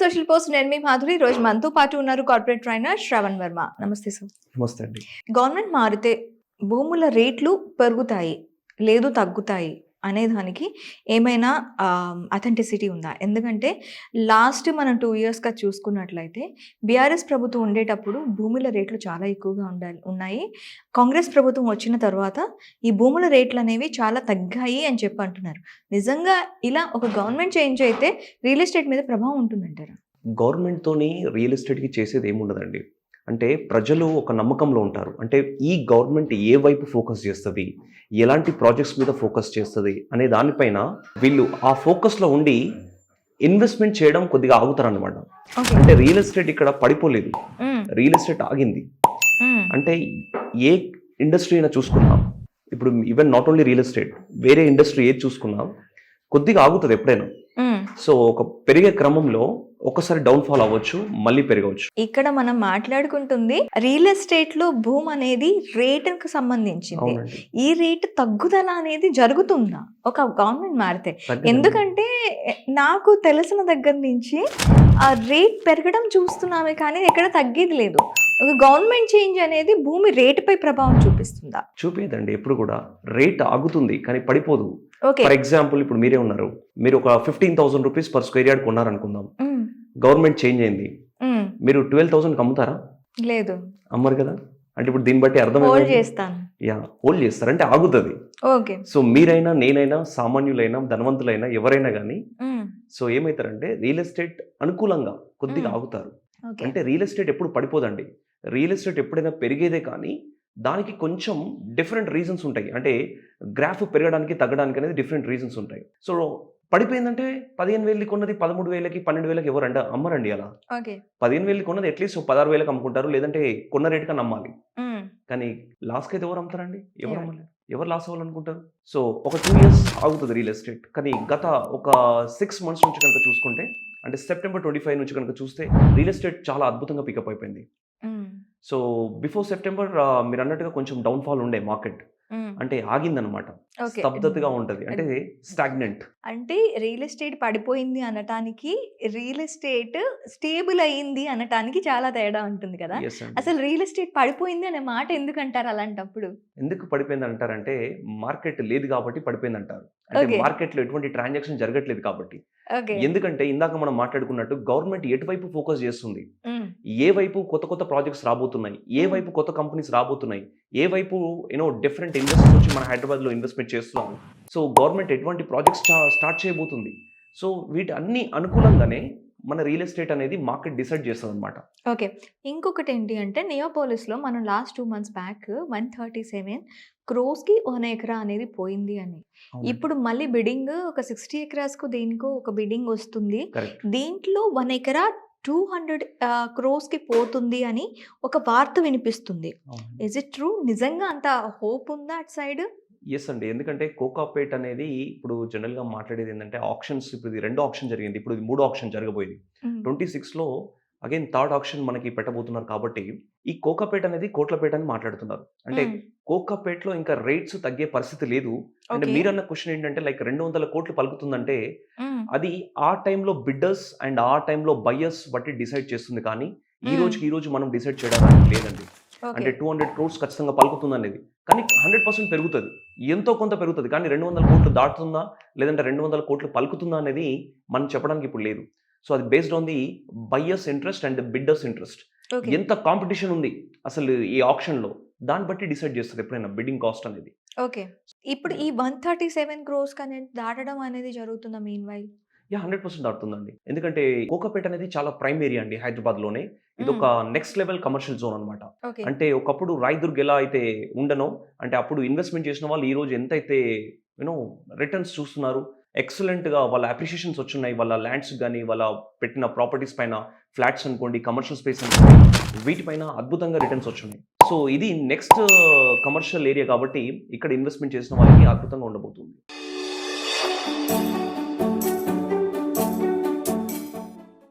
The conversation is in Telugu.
సోషల్ పోస్ట్ నేను మీ మాధురి. రోజు మనతో పాటు ఉన్నారు కార్పొరేట్ ట్రైనర్ శ్రవణ్ వర్మ. నమస్తే సార్. నమస్తే అండి. గవర్నమెంట్ మారితే భూముల రేట్లు పెరుగుతాయి లేదు తగ్గుతాయి అనే దానికి ఏమైనా అథెంటిసిటీ ఉందా? ఎందుకంటే లాస్ట్ మనం 2 ఇయర్స్గా చూసుకున్నట్లయితే బీఆర్ఎస్ ప్రభుత్వం ఉండేటప్పుడు భూముల రేట్లు చాలా ఎక్కువగా ఉన్నాయి. కాంగ్రెస్ ప్రభుత్వం వచ్చిన తర్వాత ఈ భూముల రేట్లు అనేవి చాలా తగ్గాయి అని చెప్పి అంటున్నారు. నిజంగా ఇలా ఒక గవర్నమెంట్ చేంజ్ అయితే రియల్ ఎస్టేట్ మీద ప్రభావం ఉంటుందంటారా? గవర్నమెంట్తోని రియల్ ఎస్టేట్కి చేసేది ఏముండదండి. అంటే ప్రజలు ఒక నమ్మకంలో ఉంటారు. అంటే ఈ గవర్నమెంట్ ఏ వైపు ఫోకస్ చేస్తుంది, ఎలాంటి ప్రాజెక్ట్స్ మీద ఫోకస్ చేస్తుంది అనే దానిపైన వీళ్ళు ఆ ఫోకస్లో ఉండి ఇన్వెస్ట్మెంట్ చేయడం కొద్దిగా ఆగుతారనమాట. అంటే రియల్ ఎస్టేట్ ఇక్కడ పడిపోలేదు, రియల్ ఎస్టేట్ ఆగింది. అంటే ఏ ఇండస్ట్రీ అయినా చూసుకున్నాం, ఇప్పుడు even not only real estate, వేరే ఇండస్ట్రీ ఏది చూసుకున్నా కొద్దిగా ఆగుతుంది ఎప్పుడైనా. సో ఒక పెరిగే క్రమంలో ఒకసారి డౌన్ఫాల్ అవ్వచ్చు, మళ్ళీ పెరగవచ్చు. ఇక్కడ మనం మాట్లాడుకుంటుంది రియల్ ఎస్టేట్ లో భూమి అనేది రేటుకు సంబంధించింది. ఈ రేటు తగ్గుదల అనేది జరుగుతుందా ఒక గవర్నమెంట్ మారితే? ఎందుకంటే నాకు తెలిసిన దగ్గర నుంచి ఆ రేట్ పెరగడం చూస్తున్నామే కానీ ఎక్కడ తగ్గేది లేదు. ఒక గవర్నమెంట్ చేంజ్ అనేది భూమి రేటుపై ప్రభావం చూపిస్తుందా? చూపేదండి. ఎప్పుడు కూడా రేట్ ఆగుతుంది కానీ పడిపోదు. ఫర్ ఎగ్జాంపుల్ ఇప్పుడు మీరే ఉన్నారు, మీరు ఒక 15,000 రూపీస్ పర్ స్క్వేర్ యార్డ్ కొన్నారనుకుందాం. గవర్నమెంట్ చేంజ్ అయింది, మీరు 12,000 అమ్ముతారా? లేదు, అమ్మరు కదా. అంటే ఇప్పుడు దీన్ని బట్టి అర్థం హోల్డ్ చేస్తారు అంటే ఆగుతుంది. సో మీరైనా నేనైనా సామాన్యులైనా ధనవంతులైనా ఎవరైనా కానీ సో ఏమవుతారంటే రియల్ ఎస్టేట్ అనుకూలంగా కొద్దిగా ఆగుతారు. అంటే రియల్ ఎస్టేట్ ఎప్పుడు పడిపోదండి. రియల్ ఎస్టేట్ ఎప్పుడైనా పెరిగేదే కానీ దానికి కొంచెం డిఫరెంట్ రీజన్స్ ఉంటాయి. అంటే గ్రాఫ్ పెరగడానికి తగ్గడానికి అనేది డిఫరెంట్ రీజన్స్ ఉంటాయి. సో పడిపోయిందంటే 15,000 కొన్నది 13,000కి 12,000కి ఎవరు అమ్మరండి. అలా 15,000 కొన్నది అట్లీస్ట్ 16,000కి అమ్ముకుంటారు, లేదంటే కొన్న రేట్ కన్నా అమ్మాలి. కానీ లాస్కి అయితే ఎవరు అమ్ముతారండి? ఎవరు అమ్మాలి? ఎవరు లాస్ అవ్వాలనుకుంటారు? సో ఒక 2 ఇయర్స్ ఆగుతుంది రియల్ ఎస్టేట్. కానీ గత ఒక 6 మంత్స్ నుంచి కనుక చూసుకుంటే, అంటే సెప్టెంబర్ 25 నుంచి కనుక చూస్తే రియల్ ఎస్టేట్ చాలా అద్భుతంగా పికప్ అయిపోయింది. సో బిఫోర్ సెప్టెంబర్ మీరు అన్నట్టుగా కొంచెం డౌన్ఫాల్ ఉండే మార్కెట్, అంటే ఆగిందనమాట, స్తబ్దతగా ఉంటది, అంటే స్టాగ్నెంట్. అంటే రియల్ ఎస్టేట్ పడిపోయింది అనటానికి రియల్ ఎస్టేట్ స్టేబుల్ అయ్యింది అనటానికి చాలా తేడా ఉంటుంది కదా. అసలు రియల్ ఎస్టేట్ పడిపోయింది అనే మాట ఎందుకు అంటారు? అలాంటప్పుడు ఎందుకు పడిపోయింది అంటారంటే మార్కెట్ లేదు కాబట్టి పడిపోయింది అంటారు. అంటే మార్కెట్ లో ఎటువంటి ట్రాన్సాక్షన్ జరగట్లేదు కాబట్టి. ఎందుకంటే ఇందాక మనం మాట్లాడుకున్నట్టు గవర్నమెంట్ ఎటువైపు ఫోకస్ చేస్తుంది, ఏ వైపు కొత్త కొత్త ప్రాజెక్ట్స్ రాబోతున్నాయి, ఏ వైపు కొత్త కంపెనీస్ రాబోతున్నాయి, ఏ వైపు డిఫరెంట్ ఇన్వెస్టర్స్ వచ్చి మన హైదరాబాద్ లో ఇన్వెస్ట్మెంట్ చేస్తున్నాము. సో గవర్నమెంట్ ఎటువంటి ప్రాజెక్ట్స్ స్టార్ట్ చేయబోతుంది. సో వీటి అన్ని అనుకూలంగానే మన రియల్ ఎస్టేట్ అనేది మార్కెట్ డిసైడ్ చేస్తుంది అనమాట. ఓకే, ఇంకొకటి ఏంటి అంటే నియోపోలిస్లో మనం లాస్ట్ 2 months బ్యాక్ 137 crores ఒక ఎకరా అనేది పోయింది అని. ఇప్పుడు మళ్ళీ బిడ్డింగ్ ఒక 60 acres దేనికో ఒక బిడ్డింగ్ వస్తుంది. దీంట్లో 1 ఎకరా 200 crores పోతుంది అని ఒక వార్త వినిపిస్తుంది. Is it true? నిజంగా అంత హోప్ ఉందా అటు సైడ్? ఎస్ అండి. ఎందుకంటే కోకాపేట్ అనేది ఇప్పుడు జనరల్గా మాట్లాడేది ఏంటంటే ఆప్షన్స్, ఇప్పుడు ఇది 2వ ఆప్షన్ జరిగింది, ఇప్పుడు ఇది 3వ ఆప్షన్ జరగబోయేది. 26లో అగైన్ 3rd ఆప్షన్ మనకి పెట్టబోతున్నారు. కాబట్టి ఈ కోకాపేట్ అనేది కోట్లపేట అని మాట్లాడుతున్నారు. అంటే కోకాపేట్లో ఇంకా రేట్స్ తగ్గే పరిస్థితి లేదు. అంటే మీరన్న క్వశ్చన్ ఏంటంటే లైక్ 200 కోట్లు పలుకుతుందంటే అది ఆ టైంలో బిడ్డర్స్ అండ్ ఆ టైంలో బయ్యర్స్ బట్టి డిసైడ్ చేస్తుంది. కానీ ఈ రోజు మనం డిసైడ్ చేయడానికి లేదండి. అంటే 200 crores ఖచ్చితంగా పలుకుతుంది అనేది, కానీ 100% పెరుగుతుంది, ఎంతో కొంత పెరుగుతుంది. కానీ 200 కోట్లు దాటుతుందా లేదంటే 200 కోట్లు పలుకుతుందా అనేది మనం చెప్పడానికి ఇప్పుడు లేదు. సో అది based on the buyers interest and bidders interest. ఎంత కాంపిటీషన్ ఉంది అసలు ఈ ఆప్షన్లో, దాన్ని బట్టి డిసైడ్ చేస్తుంది ఎప్పుడైనా బిడ్డింగ్ కాస్ట్ అనేది. ఓకే, ఇప్పుడు ఈ 137 crores అనేది దాటడం అనేది జరుగుతుందా మీన్ వైల్? 100% దాటుతుందండి. ఎందుకంటే కోకాపేట అనేది చాలా ప్రైమ్ ఏరియా అండి హైదరాబాద్ లోనే. ఇది ఒక నెక్స్ట్ లెవెల్ కమర్షియల్ జోన్ అనమాట. అంటే ఒకప్పుడు రాయదుర్గ్ ఎలా అయితే ఉండనో, అంటే అప్పుడు ఇన్వెస్ట్మెంట్ చేసిన వాళ్ళు ఈ రోజు ఎంతైతే రిటర్న్స్ చూస్తున్నారు, ఎక్సలెంట్ గా వాళ్ళ అప్రిషియేషన్స్ వచ్చున్నాయి. వాళ్ళ ల్యాండ్స్ కానీ వాళ్ళ పెట్టిన ప్రాపర్టీస్ పైన, ఫ్లాట్స్ అనుకోండి, కమర్షియల్ స్పేస్ అనుకోండి, వీటిపైన అద్భుతంగా రిటర్న్స్ వచ్చున్నాయి. సో ఇది నెక్స్ట్ కమర్షియల్ ఏరియా కాబట్టి ఇక్కడ ఇన్వెస్ట్మెంట్ చేసిన వాళ్ళకి అద్భుతంగా ఉండబోతుంది.